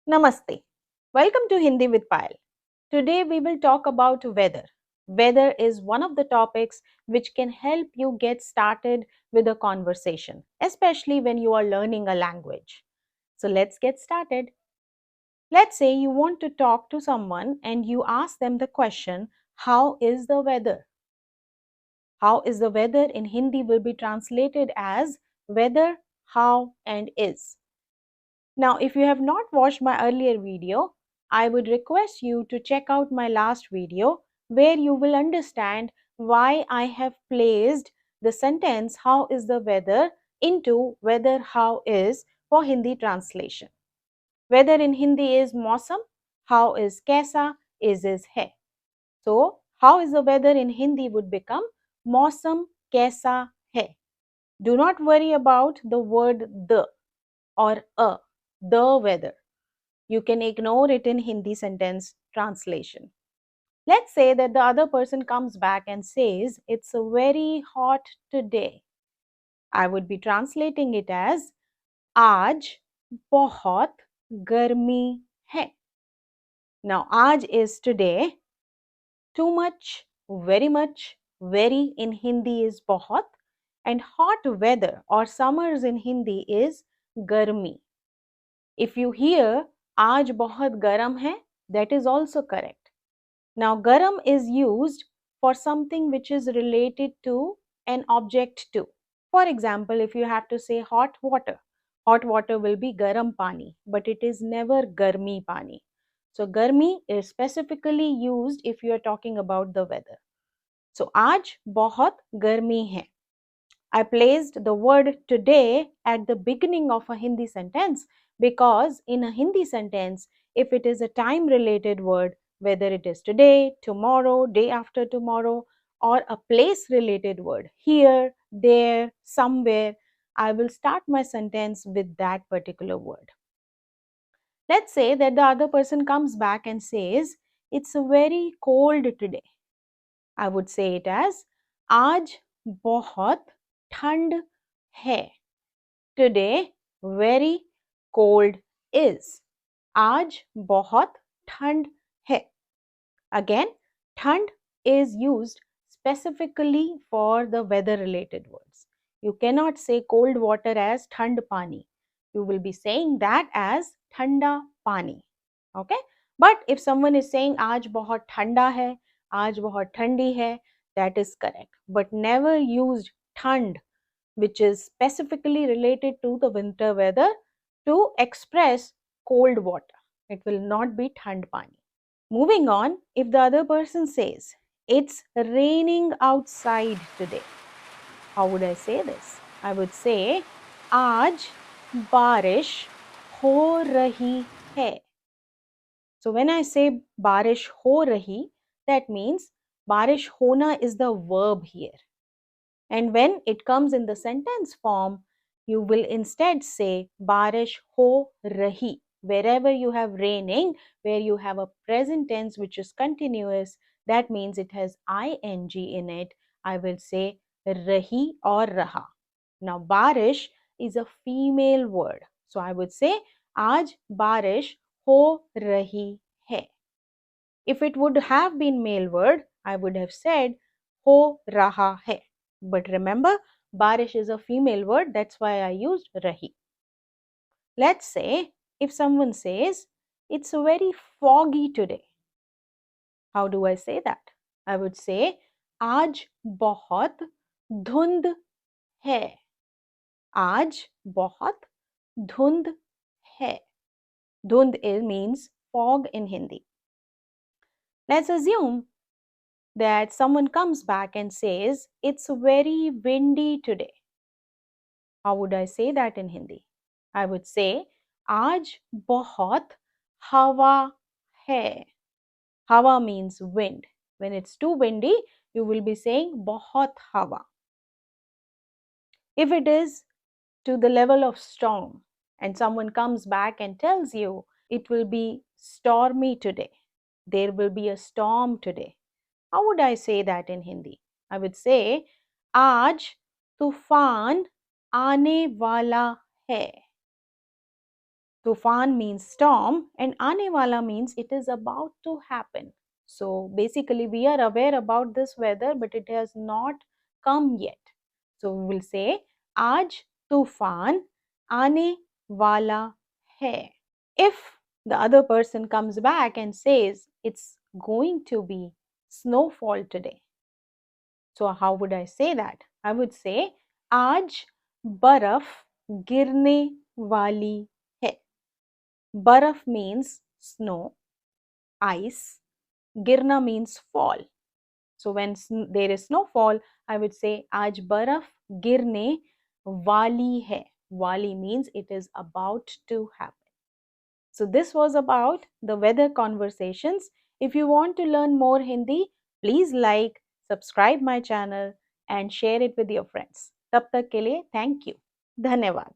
Namaste. Welcome to Hindi with Payal. Today we will talk about weather. Weather is one of the topics which can help you get started with a conversation, especially when you are learning a language. So let's get started. Let's say you want to talk to someone and you ask them the question, how is the weather? How is the weather in Hindi will be translated as weather, how and is. Now, if you have not watched my earlier video, I would request you to check out my last video where you will understand why I have placed the sentence how is the weather into weather how is for Hindi translation. Weather in Hindi is mausam, how is kaisa, is hai. So, how is the weather in Hindi would become mausam kaisa hai. Do not worry about the word the or the weather. You can ignore it in Hindi sentence translation. Let's say that the other person comes back and says, it's very hot today. I would be translating it as, आज बहुत गर्मी है. Now, आज is today. Too much, very in Hindi is बहुत. And hot weather or summers in Hindi is गर्मी. If you hear आज बहुत गर्म है, that is also correct. Now, garam is used for something which is related to an object too. For example, if you have to say hot water will be garam pani, but it is never garmi pani. So, garmi is specifically used if you are talking about the weather. So, aaj bahut garmi hai. I placed the word today at the beginning of a Hindi sentence because in a Hindi sentence, if it is a time related word, whether it is today, tomorrow, day after tomorrow, or a place related word, here, there, somewhere, I will start my sentence with that particular word. Let's say that the other person comes back and says, it's very cold today. I would say it as, आज बहुत ठंड है. Today very cold is. आज बहुत ठंड है. Again, ठंड is used specifically for the weather related words. You cannot say cold water as ठंड पानी. You will be saying that as ठंडा पानी. Okay? But if someone is saying आज बहुत ठंडा है, आज बहुत ठंडी है, that is correct. But never used ठंड, which is specifically related to the winter weather, to express cold water. It will not be ठंड पानी. Moving on, if the other person says, it's raining outside today, how would I say this? I would say, आज बारिश हो रही है. So when I say बारिश हो रही, that means बारिश होना is the verb here. And when it comes in the sentence form, you will instead say बारिश हो रही. Wherever you have raining, where you have a present tense which is continuous, that means it has ing in it. I will say rahi or raha. Now, barish is a female word. So, I would say, आज बारिश हो रही है. If it would have been male word, I would have said हो रहा है. But remember, barish is a female word. That's why I used rahi. Let's say, if someone says, it's very foggy today. How do I say that? I would say, आज बहुत धुंध है. आज बहुत धुंध है. Dhund means fog in Hindi. Let's assume that someone comes back and says, it's very windy today. How would I say that in Hindi? I would say, आज बहुत हवा है. Hawa means wind. When it's too windy, you will be saying बहुत हवा. If it is to the level of storm and someone comes back and tells you it will be stormy today, there will be a storm today, how would I say that in Hindi? I would say, आज तूफान आने वाला है. Tufan means storm and aane wala means it is about to happen. So basically we are aware about this weather but it has not come yet. So we will say aaj tufan aane wala hai. If the other person comes back and says it's going to be snowfall today. So how would I say that? I would say aaj baraf girne wali hai. Baraf means snow, ice. Girna means fall. So when there is snowfall, I would say aaj baraf girne wali hai. Wali means it is about to happen. So this was about the weather conversations. If you want to learn more Hindi, please like, subscribe my channel and share it with your friends. तब तक के लिए thank you. धन्यवाद.